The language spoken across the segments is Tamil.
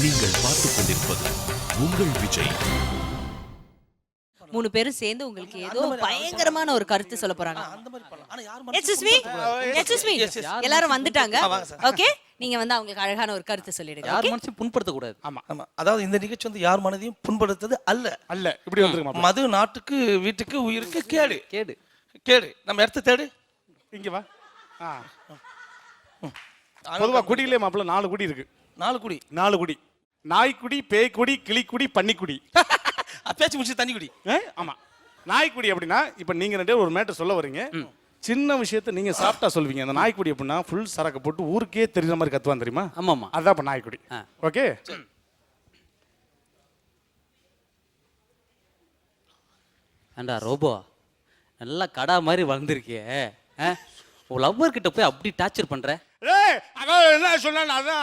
நீங்கள் பார்த்துக் கொண்டிருப்பது உங்கள் விஜய். 3 பேரும் சேர்ந்து உங்களுக்கு ஏதோ பயங்கரமான ஒரு கருத்து சொல்ல போறாங்க. எல்லாரும் வந்துட்டாங்க. ஓகே, நீங்க வந்து அவங்களுக்கு அழகான ஒரு கருத்து சொல்லிடுங்க. யார் மனசையும் புண்படுத்த கூடாது. ஆமா ஆமா. அதாவது இந்த நிகழ்ச்சி வந்து யார் மனதையும் புண்படுத்துறது அல்ல. இப்படி வந்துருங்க. மது நாட்டுக்கு வீட்டுக்கு உயிருக்கு கேடு கேடு கேடு. நம்ம இடத்த தேடு. இங்க வா. பொதுவா குடியிலே மாப்பிள்ள 4 குடி இருக்கு. 4 குடி. நாய்க்குடி, பேய்க்குடி, கிளிக்குடி, பன்னிக்குடி. பேச்சு முடிச்சு தண்ணி குடி. ஆமா. நாய்க்குடி அப்படின்னா இப்ப நீங்க 2 பேரும் ஒரு மேட்டர் சொல்ல வரீங்க. சின்ன விஷயத்தை நீங்க சாப்பிட்டா சொல்வீங்க. அந்த நாய்க்குடி அப்படின்னா ஃபுல் சரக்கு போட்டு ஊருக்கே தெரியுற மாதிரி கத்துவான் தெரியுமா? ஆமாமா. அதான் இப்ப நாய்க்குடி. ஓகே. ஏண்டா ரோபோ, நல்லா கடா மாதிரி வளர்ந்துருக்கியே. உன் லவ்வர் கிட்ட போய் அப்படி டார்ச்சர் பண்ற? அவன் என்ன சொன்னான்? அதான்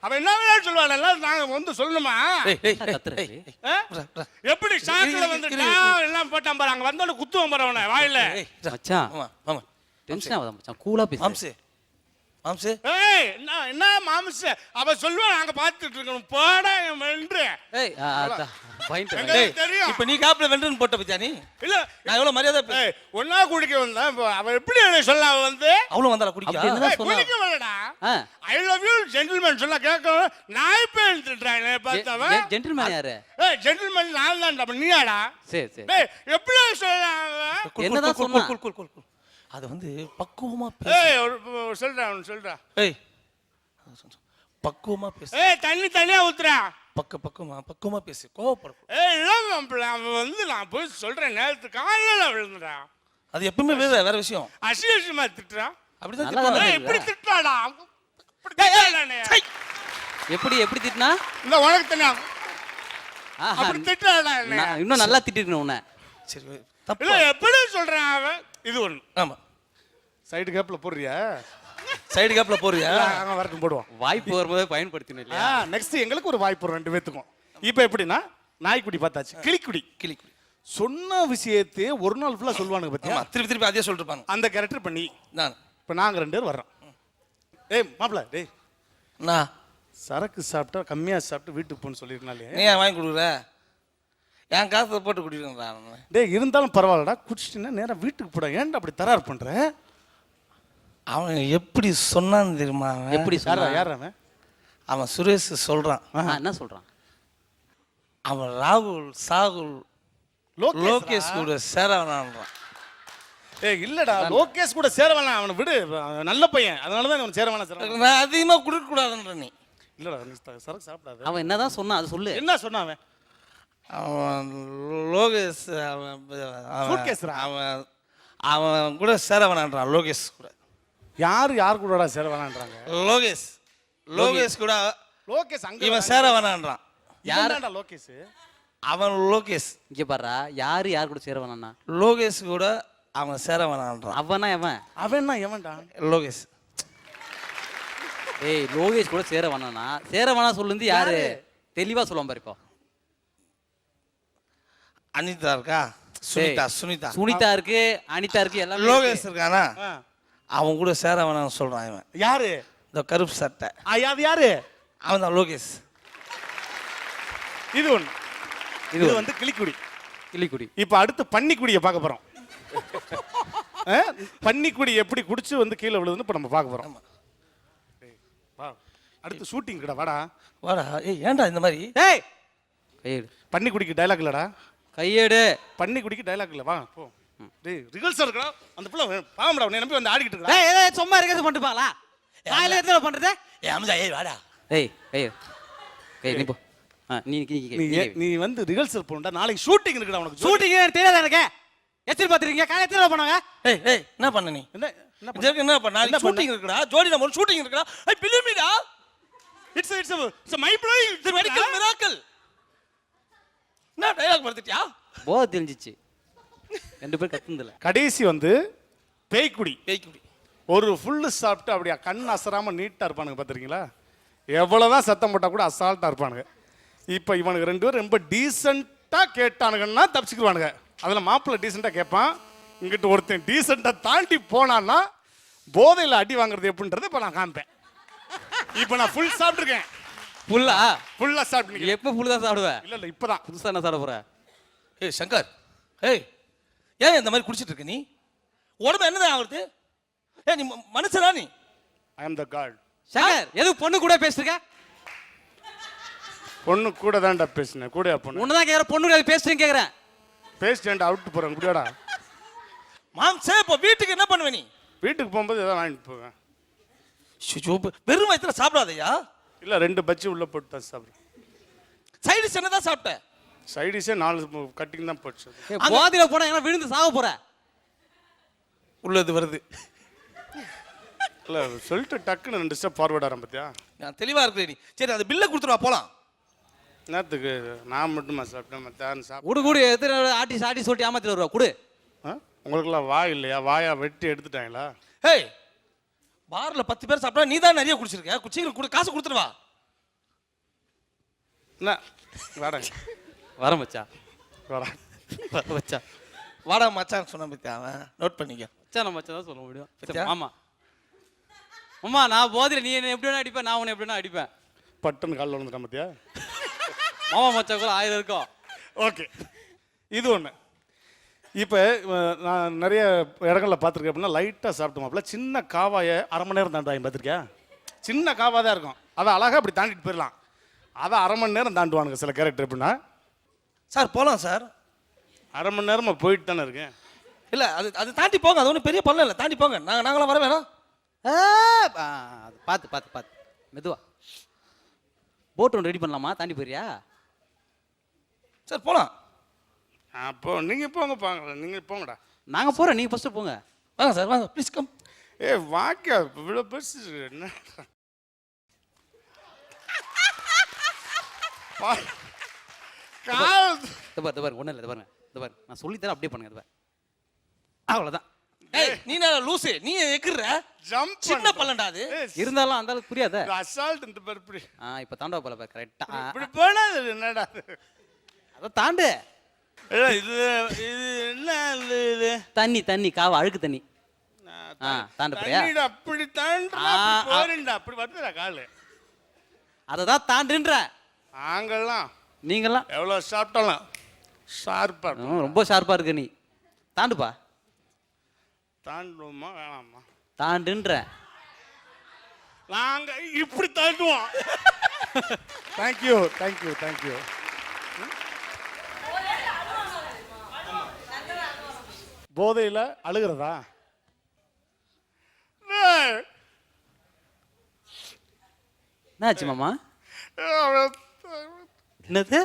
அவன் என்ன சொல்லுவான்? நாங்க வந்து சொல்லணுமா? எப்படி சாக்குல வந்துட்டா எல்லாம் போட்டான் பாரு. அங்க வந்தோட குத்துவான் பாரு அவனை வாயில. மச்சான் டென்ஷன் ஆகாத மச்சான், கூலா பேசு. மாம்சே என்ன மாம்ச? அவ சொல்லுவான் நாங்க பாத்துட்டு இருக்கோம். போடா வென்று. தெரியும். இப்ப நீ காப்புல வென்றுன்னு போட்ட பத்தியா நீ? இல்ல நான் எவ்வளவு மரியாதை ஒன்னா குடிக்க வந்தேன். அவ எப்படி சொல்ல? அவ வந்து அவ்வளவு வந்தால குடிக்க குடிக்க வரடா. ஐ லவ் யூ ஜென்டில்மேன் சொல்ல கேட்க நாய் பேர் திட்டுறாங்க. பார்த்தவன் ஜென்டில்மேன் யாரு? ஜென்டில்மேன் நான் தான். அப்ப நீயாடா? சரி சரி. எப்படி சொல்றாங்க? என்னதான் சொன்னா? அது வந்து பக்குவமா சொல்றா. பக்குவமா பேசு. தண்ணியா ஊத்துறா. பக்குவமா பேசு. கோவப்பட. அவன் வந்து நான் போய் சொல்றேன் நேரத்துக்கு காலையில விழுந்துடா. அது எப்பவுமே வேற விஷயம். அசியமா திட்டுறா. அப்படிதான் எப்படி திட்டாடா? எப்படி திட்டினா? இல்ல உனக்கு தெரியா? அப்படி திட்டாடா. இன்னும் நல்லா திட்டிருக்கணும் உன்னை. சரி இல்ல எப்படி சொல்றான் அவன்? இது ஒண்ணு. ஆமா. சைடு கேப்ல போடுறியா? சைடு கேப்ல போறியா? அங்க வரைக்கும் போடுவோம். வாய்ப்பு வரும்போது பயன்படுத்தணும் இல்லையா? நெக்ஸ்ட் எங்களுக்கு ஒரு வாய்ப்பு வரும் 2 பேத்துக்கும். இப்போ எப்படின்னா நாய்க்குடி பார்த்தாச்சு. கிளிக்குடி சொன்ன விஷயத்தை ஒரு நாள் ஃபுல்லா சொல்லுவானுங்க பத்தியா? திருப்பி அதே சொல்லிருப்பாங்க. அந்த கேரக்டர் பண்ணி நான் இப்போ நாங்க 2 பேர் வர்றோம். மாப்பிள்ள நான் சரக்கு சாப்பிட்டா கம்மியா சாப்பிட்டு வீட்டுக்கு போன்னு சொல்லிருக்கனாலே நீ வாங்கி கொடுக்குற? என் காசை போட்டு குடிக்கிறேன். இருந்தாலும் பரவாயில்லடா. குடிச்சிட்டீங்கன்னா நேரா வீட்டுக்கு போட. ஏன்டா அப்படி தரார் பண்ற? அவன் எப்படி சொன்னான்னு தெரியுமா? எப்படி யார் அவன்? அவன் சுரேஷ் சொல்றான். என்ன சொல்றான்? அவன் ராகுல் சாகுல் லோகேஷ் கூட சேர வேணான்றான். இல்லடா, லோகேஷ் கூட சேர வேணாம். அவனை விடு, நல்ல பையன். அதனாலதான் அவன் சேர வேணாம். நான் அதிகமா குடிக்க கூடாதுன்ற நீ. இல்லடா, சரக்கு சாப்பிடாத. அவன் என்னதான் சொன்னான் அது சொல்லு. என்ன சொன்னான் அவன்? அவன் லோகேஷ் அவன் கூட சேர வேணான்றான். லோகேஷ் கூட. யார் கூடடா சேர வேணான்றாங்க? லோகேஷ் கூட. லோகேஷ் அங்க இவன் சேர வேணான்றான். யாரடா லோகேஷ்? அவன் லோகேஷ். இங்க பாருடா, யார் கூட சேர வேணாம்னா? லோகேஷ் கூட அவன் சேர வேணான்றான். அவனா எவன்டா? லோகேஷ். லோகேஷ் கூட சேர வேணாம்னா சேர வேணாம் சொல்லுந்து யாரு? தெளிவா சொல்லுவான் பாரு. இப்போ அனிதா இருக்கா? சுனிதா இருக்கு, அனிதா இருக்கு, எல்லாம். லோகேஷ் இருக்கானா? அவன் கூட சேர வேணாம்னு சொல்றான். இவன் யாரு? இந்த கருப்பு சட்டை. யாரு? அவன் தான் லோகேஷ். இது ஒண்ணு. இது வந்து கிளிக்குடி. இப்ப அடுத்து பன்னிக்குடியை பார்க்க போறோம். பன்னிக்குடி எப்படி குடிச்சு வந்து கீழே விழுதுன்னு இப்ப நம்ம பார்க்க போறோம். அடுத்து ஷூட்டிங் கடா. வாடா. ஏன்டா இந்த மாதிரி? பன்னிக்குடிக்கு டைலாக் இல்லடா. கையேடு. பன்னிக்குடிக்கு டைலாக் இல்ல. வா போ. ரிகல்சல் இருக்கா? அந்த பிள்ளை பாவம்டா, உன்னை நம்பி வந்து ஆடிக்கிட்டு இருக்கா. சும்மா ரிகல்சல் பண்ணிட்டு பாங்களா? காலையில எத்தனை பண்றது? வாடா. நீ போ. நீ வந்து ரிகல்சல் போணும்டா. நாளைக்கு ஷூட்டிங் இருக்குடா. உனக்கு ஷூட்டிங் தெரியாதா எனக்கு? எத்தனை பாத்துறீங்க? காலையில எத்தனை பண்ணுவாங்க? என்ன பண்ண நீ? என்ன பண்ண? நாளைக்கு ஷூட்டிங் இருக்குடா. ஜோடி நம்ம ஷூட்டிங் இருக்குடா. ஐ பிலீவ் மீ டா. It's my blowing medical miracle. நான் டயலாக் மறந்துட்டியா? போத தெரிஞ்சிச்சு. 2 பேர் கத்துந்தல. கடைசி வந்து பேய்க்குடி. ஒரு ஃபுல்லு சாப்பிட்டு அப்படியே கண் அசராம நீட்டா இருப்பானுங்க. பார்த்துருக்கீங்களா? எவ்வளவுதான் சத்தம் போட்டா கூட அசால்ட்டா இருப்பானுங்க. இப்போ இவனுக்கு 2 பேரும் ரொம்ப டீசெண்டா கேட்டானுங்கன்னா தப்பிச்சுக்குவானுங்க. அதில் மாப்பிள்ளை டீசெண்டா கேட்பான். இங்கிட்டு ஒருத்தன் டீசெண்டா தாண்டி போனான்னா போதையில் அடி வாங்குறது எப்படின்றது இப்போ நான் காமிப்பேன். இப்போ நான் ஃபுல் சாப்பிட்ருக்கேன். புல்லா ஃபுல்லா சாப்பிட்டு நீ எப்போ புல்லு தான் சாப்பிடுவ? இல்ல இப்பதான் புதுசா என்ன சாப்பிட போற? ஏய் சங்கர், ஏய் ஏன் இந்த மாதிரி குடிச்சிட்டு இருக்க நீ? உடம்பு என்னதான் ஆகுறது? ஏய் நீ மனுஷனா நீ? ஐ அம் த காட். சங்கர் எதுக்கு பொண்ணு கூட பேசுறீங்க? பொண்ணு கூட தான்டா பேசினேன். கூடயா பொண்ணு? உன்னதான் கேக்குற, பொண்ணு கூட பேசுறீங்க கேக்குறேன். பேசிட்டேன்டா, அவுட் போறேன் குடியாடா. மாம்சே இப்போ வீட்டுக்கு என்ன பண்ணுவ நீ? வீட்டுக்கு போகும்போது ஏதாவது வாங்கிட்டு போவேன். வெறும் வயித்துல சாப்பிடாதயா? இல்ல 2 பச்சி உள்ள போட்டு தான் சாப்பிடுறேன். சைடிஸ் என்னதான் சாப்பிட்ட? சைடிஸே 4 கட்டிங் தான் போச்சு. போதில போனா எங்க விழுந்து சாக போற? உள்ளது வருது. இல்ல சொல்லிட்டு டக்குன்னு 2 ஸ்டெப் ஃபார்வர்ட் ஆரம்பம் பார்த்தியா? நான் தெளிவா இருக்கிறேன் நீ. சரி அந்த பில்லை கொடுத்துருவா போலாம். நேரத்துக்கு நான் மட்டுமா சாப்பிட்டேன், மத்தான்னு குடு குடு எத்தனை ஆட்டி சாட்டி சொல்லிட்டு ஏமாத்திட்டு வருவா குடு. உங்களுக்குலாம் வாய் இல்லையா? வாயா வெட்டி எடுத்துட்டாங்களா? ஏய் பார்ல 10 பேர் சாப்பிட்டா நீ தான் நிறைய குடிச்சிருக்க. குச்சிகள் கொடு, காசு கொடுத்துருவா. என்ன வாடா வர மச்சா, வாடா வர மச்சா. வாடா மச்சான் சொன்ன பத்தி அவன் நோட் பண்ணிக்க. மச்சான் நம்ம மச்சான் தான் சொல்ல முடியும். பத்தியா? ஆமா அம்மா, நான் போதில நீ என்ன எப்படி வேணா அடிப்பேன், நான் உன்னை எப்படி வேணா அடிப்பேன். பட்டுன்னு காலில் வந்துட்டான் பார்த்தியா? மாமா மச்சான் கூட 1000 இருக்கும். ஓகே, இது ஒன்று. இப்போ நான் நிறைய இடங்களில் பார்த்துருக்கேன். அப்படின்னா லைட்டாக சாப்பிட்டோமாப்பில் சின்ன காவாயை அரை மணி நேரம் தாண்டுவாங்க. பார்த்துருக்கியா? சின்ன காவா தான் இருக்கும், அதை அழகாக அப்படி தாண்டிட்டு போயிடலாம். அதை அரை மணி நேரம் தாண்டுவானுங்க சில கேரக்டர். எப்படின்னா சார் போலாம் சார். அரை மணி நேரமாக போயிட்டு தானே இருக்கேன். இல்லை அது தாண்டி போங்க, அது ஒன்றும் பெரிய பள்ளம் இல்லை. தாண்டி போங்க, நாங்களாம் வர வேணாம். அது பார்த்து மெதுவா. போட் ஒன்று ரெடி பண்ணலாமா? தாண்டி போறியா? சார் போலாம். அப்போ நீங்கள் போங்க, நீங்கள் போங்கடா. நாங்கள் போகிறோம், நீங்கள் ஃபஸ்ட்டு போங்க. வாங்க சார் வாங்க, ப்ளீஸ் கம். வாக்கியா இவ்வளோ பெருசு என்ன? பாரு ஒன்றும் இல்லை, பாருங்க பாரு, நான் சொல்லித்தரேன் அப்படியே பண்ணுங்க. பாரு அவ்வளோதான். ஏய் நீ நான் லூசு, நீ எக்குற ஜம்ப் சின்ன பள்ளம்டா அது. இருந்தாலும் அந்த அளவுக்கு புரியாத அசால்ட் இந்த பேர் இப்படி இப்போ தாண்டா போல பாரு கரெக்டா. இப்படி போனா என்னடா அதை தாண்டு. இது என்ன இது? தண்ணி காவா, அழுக்கு தண்ணி. தாண்ட போறியா? அப்படி தாண்டா போறேன்டா, அப்படி வருதுடா காலு. அதை தான் தாண்டுன்ற. நாங்கெல்லாம் நீங்கெல்லாம் எவ்வளோ சாப்பிட்டாலும் ஷார்ப்பா ரொம்ப ஷார்ப்பா இருக்க நீ. தாண்டுப்பா. தாண்டுவோமா வேணாமா? தாண்டுன்ற. நாங்க இப்படி தாண்டுவோம். தேங்க்யூ. போதையில அழுகிறதா? என்னாச்சு மாமா? என்னது?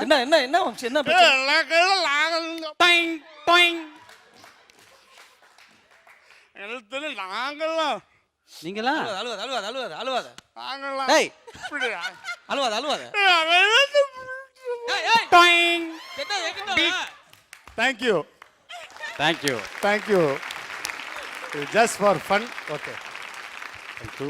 என்ன என்ன என்ன வம்சி, என்ன நாங்கெல்லாம் நீங்களா? அழுவாத அழுவாத அழுவாத அழுவாத நாங்கெல்லாம் டேய் அழுவாத அழுவாத. Thank you. Just for fun. Okay. Thank you.